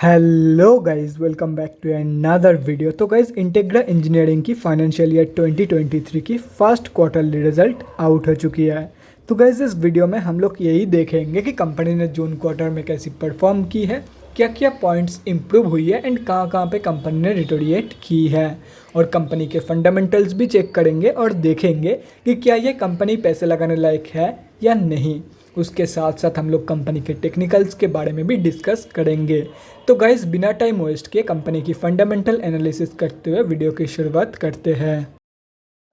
Hello guys, welcome back to another video. तो guys, Integra Engineering की financial year 2023 की first quarterly result out हो चुकी है। तो गाइस, इस वीडियो में हम लोग यही देखेंगे कि कंपनी ने जून क्वार्टर में कैसी परफॉर्म की है, क्या क्या पॉइंट्स इंप्रूव हुई है एंड कहाँ पे कंपनी ने रिटोरिएट की है। और कंपनी के फंडामेंटल्स भी चेक करेंगे और देखेंगे कि क्या ये कंपनी पैसे लगाने लायक है या नहीं। उसके साथ साथ हम लोग कंपनी के टेक्निकल्स के बारे में भी डिस्कस करेंगे। तो गाइस, बिना टाइम वेस्ट किए कंपनी की फंडामेंटल एनालिसिस करते हुए वीडियो की शुरुआत करते हैं।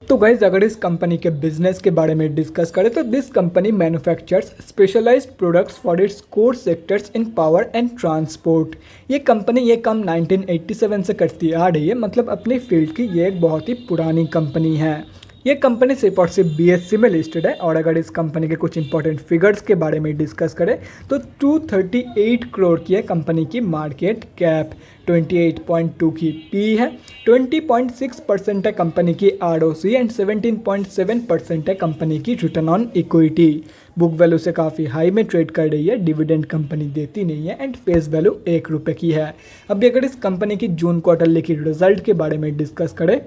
तो गाइज, अगर इस कंपनी के बिजनेस के बारे में डिस्कस करें तो this company manufactures specialized products for its core sectors in power and transport. ये कंपनी ये काम 1987 से करती आ रही है, मतलब अपनी फील्ड की ये एक बहुत ही पुरानी कंपनी है। ये कंपनी सिर्फ और सिर्फ बीएससी में लिस्टेड है। और अगर इस कंपनी के कुछ इंपॉर्टेंट फिगर्स के बारे में डिस्कस करें तो 238 करोड़ की है कंपनी की मार्केट कैप, 28.2 की पी है, 20.6% है कंपनी की आरओसी एंड 17.7% है कंपनी की return on equity. Book value से काफ़ी हाई में ट्रेड कर रही है, डिविडेंड कंपनी देती नहीं है एंड फेस वैल्यू 1 रुपये की है। अभी अगर इस कंपनी की जून क्वार्टरली की रिजल्ट के बारे में डिस्कस करें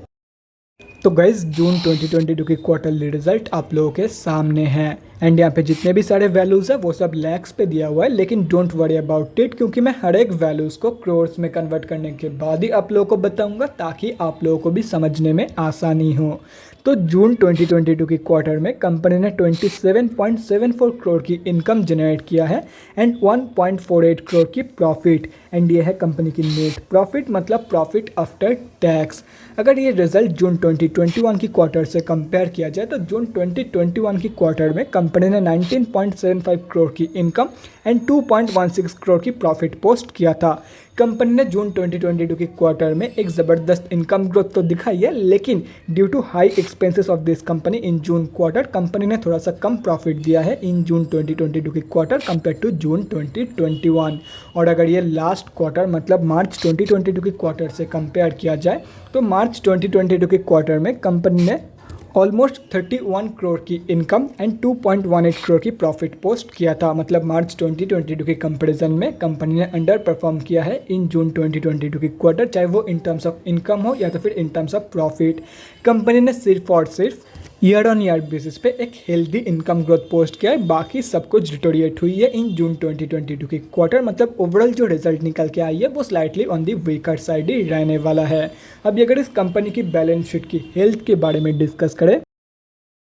तो गाइज, जून 2022 की क्वार्टरली रिजल्ट आप लोगों के सामने है एंड यहाँ पे जितने भी सारे वैल्यूज़ है वो सब लैक्स पे दिया हुआ है, लेकिन डोंट वरी अबाउट इट, क्योंकि मैं हर एक वैल्यूज़ को क्रोर्स में कन्वर्ट करने के बाद ही आप लोगों को बताऊंगा ताकि आप लोगों को भी समझने में आसानी हो। तो जून 2022 की क्वार्टर में कंपनी ने 27.74 करोड़ की इनकम जनरेट किया है एंड 1.48 करोड़ की प्रॉफिट एंड ये है कंपनी की नेट प्रॉफिट, मतलब प्रॉफिट आफ्टर टैक्स। अगर ये रिजल्ट जून 2021 की क्वार्टर से कंपेयर किया जाए तो जून 2021 की क्वार्टर में कंपनी ने 19.75 करोड़ की इनकम एंड 2.16 करोड़ की प्रॉफिट पोस्ट किया था। कंपनी ने जून 2022 की क्वार्टर में एक ज़बरदस्त इनकम ग्रोथ तो दिखाई है, लेकिन due to high expenses of this company in June quarter company ने थोड़ा सा कम प्रॉफिट दिया है इन जून 2022 की क्वार्टर कंपेयर टू जून 2021। और अगर ये लास्ट क्वार्टर मतलब मार्च 2022 की क्वार्टर से कंपेयर किया जाए तो मार्च 2022 के क्वार्टर में कंपनी ने ऑलमोस्ट 31 करोड़ की इनकम एंड 2.18 करोड़ की प्रॉफिट पोस्ट किया था। मतलब मार्च 2022 के कंपैरिजन में कंपनी ने अंडर परफॉर्म किया है इन जून 2022 की क्वार्टर, चाहे वो इन टर्म्स ऑफ इनकम हो या तो फिर in terms of profit. Company ने सिर्फ और सिर्फ ईयर ऑन ईयर बेसिस पे एक हेल्दी इनकम ग्रोथ पोस्ट किया है, बाकी सब कुछ डिटोरिएट हुई है इन जून 2022 की क्वार्टर। मतलब ओवरऑल जो रिजल्ट निकल के आई है वो slightly on the weaker side ही रहने वाला है। अभी अगर इस कंपनी की बैलेंस शीट की हेल्थ के बारे में डिस्कस करें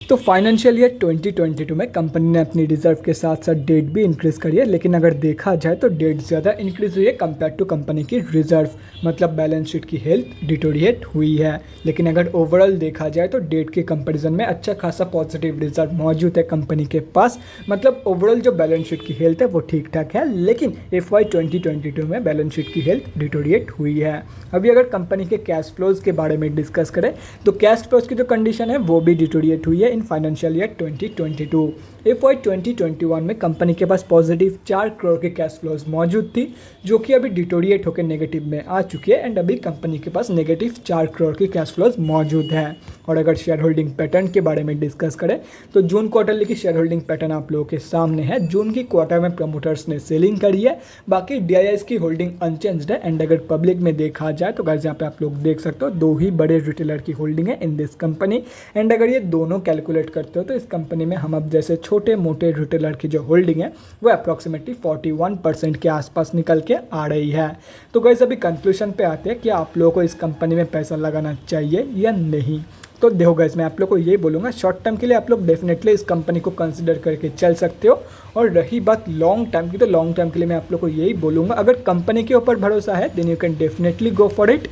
तो फाइनेंशियल ईयर 2022 में कंपनी ने अपनी रिजर्व के साथ साथ डेट भी इंक्रीज़ करी है, लेकिन अगर देखा जाए तो डेट ज़्यादा इंक्रीज़ हुई है कंपेयर टू कंपनी की रिजर्व, मतलब बैलेंस शीट की हेल्थ डिटोरिएट हुई है। लेकिन अगर ओवरऑल देखा जाए तो डेट के कंपैरिजन में अच्छा खासा पॉजिटिव रिजल्ट मौजूद है कंपनी के पास। मतलब ओवरऑल जो बैलेंस शीट की हेल्थ है वो ठीक ठाक है, लेकिन FY 2022 में बैलेंस शीट की हेल्थ डिटोरिएट हुई है। अभी अगर कंपनी के कैश फ्लोज के बारे में डिस्कस करें तो कैश फ्लोज की जो कंडीशन है वो भी डिटोरिएट हुई है इन फाइनेंशियल ईयर 2022। FY 2021 में कंपनी के पास पॉजिटिव 4 करोड़ के कैश फ्लोज मौजूद थी, जो कि अभी डिटोरिएट होकर नेगेटिव में आ चुकी है एंड अभी कंपनी के पास नेगेटिव 4 करोड़ की कैश फ्लोज मौजूद है। और अगर शेयर होल्डिंग पैटर्न के बारे में डिस्कस करें तो जून क्वार्टरली की शेयर होल्डिंग पैटर्न आप लोगों के सामने है। जून की क्वार्टर में प्रमोटर्स ने सेलिंग करी है, बाकी DIIs की होल्डिंग अनचेंज्ड है। एंड अगर पब्लिक में देखा जाए तो गाइस, यहाँ पे आप लोग देख सकते हो 2 ही बड़े रिटेलर की होल्डिंग है इन दिस कंपनी। एंड अगर ये दोनों कैलकुलेट करते हो तो इस कंपनी में हम अब जैसे छोटे मोटे रिटेलर की जो होल्डिंग है वो अप्रॉक्सीमेटली 41% के आसपास निकल के आ रही है। तो गाइस, अभी कंक्लूजन पे आते हैं कि आप लोगों को इस कंपनी में पैसा लगाना चाहिए या नहीं। तो देखो गाइस, मैं आप लोग को यही बोलूँगा, शॉर्ट टर्म के लिए आप लोग डेफिनेटली इस कंपनी को कंसिडर करके चल सकते हो। और रही बात लॉन्ग टर्म की, तो लॉन्ग टर्म के लिए मैं आप लोग को यही बोलूँगा, अगर कंपनी के ऊपर भरोसा है then you can definitely go for it.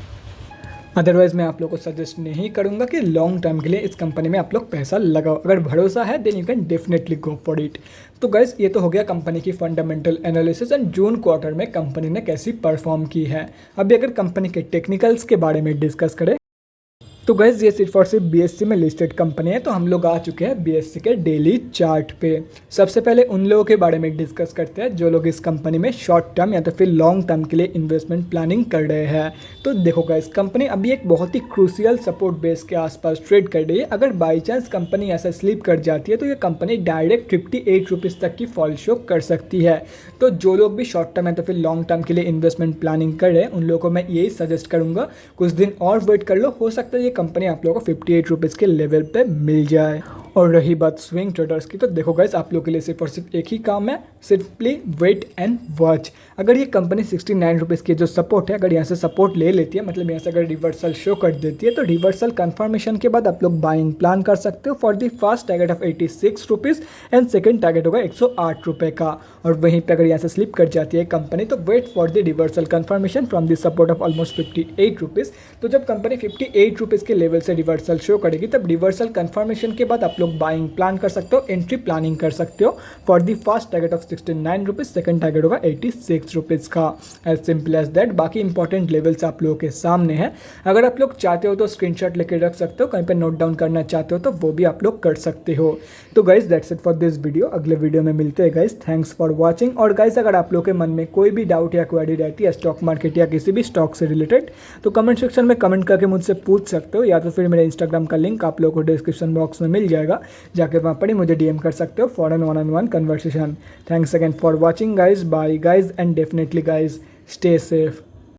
Otherwise मैं आप लोग को सजेस्ट नहीं करूंगा कि लॉन्ग टर्म के लिए इस कंपनी में आप लोग पैसा लगाओ। अगर भरोसा है then you can definitely go for it. तो गाइस, ये तो हो गया कंपनी की fundamental analysis and June quarter में कंपनी ने कैसी परफॉर्म की है। अभी अगर कंपनी के टेक्निकल्स के बारे में डिस्कस करें तो गैस ये सिर्फ और सिर्फ बीएससी में लिस्टेड कंपनी है। तो हम लोग आ चुके हैं बीएससी के डेली चार्ट पे। सबसे पहले उन लोगों के बारे में डिस्कस करते हैं जो लोग इस कंपनी में शॉर्ट टर्म या तो फिर लॉन्ग टर्म के लिए इन्वेस्टमेंट प्लानिंग कर रहे हैं। तो देखो गैस, कंपनी अभी एक बहुत ही क्रूशियल सपोर्ट बेस के आसपास ट्रेड कर रही है। अगर बाई चांस कंपनी ऐसा स्लिप कर जाती है तो ये कंपनी डायरेक्ट 58 रुपीज़ तक की फॉल शो कर सकती है। तो जो लोग भी शॉर्ट टर्म या तो फिर लॉन्ग टर्म के लिए इन्वेस्टमेंट प्लानिंग कर रहे हैं उन लोगों को मैं यही सजेस्ट करूंगा, कुछ दिन और वेट कर लो, हो सकता है ये कंपनी आप लोगों को 58 रुपीज़ के लेवल पे मिल जाए। और रही बात स्विंग ट्रेडर्स की, तो देखो गाइस, आप लोगों के लिए सिर्फ और सिर्फ एक ही काम है, सिंपली वेट एंड वॉच। अगर ये कंपनी 69 रुपीज़ की जो सपोर्ट है, अगर यहाँ से सपोर्ट ले लेती है, मतलब यहाँ से अगर रिवर्सल शो कर देती है, तो रिवर्सल कंफर्मेशन के बाद आप लोग बाइंग प्लान कर सकते हो for the first target of 86 rupees and second target होगा 108 रुपये का। और वहीं पर अगर यहाँ से स्लिप कर जाती है कंपनी, तो wait for the reversal confirmation from the support of almost 58 rupees. तो जब कंपनी 58 रुपीज़ के लेवल से रिवर्सल शो करेगी, तब रिवर्सल कंफर्मेशन के बाद आप लोग बाइंग प्लान कर सकते हो, एंट्री प्लानिंग कर सकते हो for the first target of 69 rupees, second target होगा 86 रुपीज़ का। As simple as that. बाकी इंपॉर्टेंट लेवल्स आप लोगों के सामने हैं। अगर आप लोग चाहते हो तो स्क्रीनशॉट लेके रख सकते हो, कहीं पे नोट डाउन करना चाहते हो तो वो भी आप लोग कर सकते हो। तो guys that's it for this video. अगले वीडियो में मिलते हैं गाइज। Thanks for watching. और गाइज अगर आप लोग के मन में कोई भी डाउट या क्वेरी रहती है स्टॉक मार्केट या किसी भी स्टॉक से रिलेटेड, तो कमेंट सेक्शन में कमेंट करके मुझसे पूछ सकते हो, या तो फिर मेरे इंस्टाग्राम का लिंक आप लोगों को डिस्क्रिप्शन बॉक्स में मिल जाएगा, जाके वहाँ पर ही मुझे डीएम कर सकते हो for an one on one conversation. Thanks again for watching guys. Bye guys and definitely guys stay safe.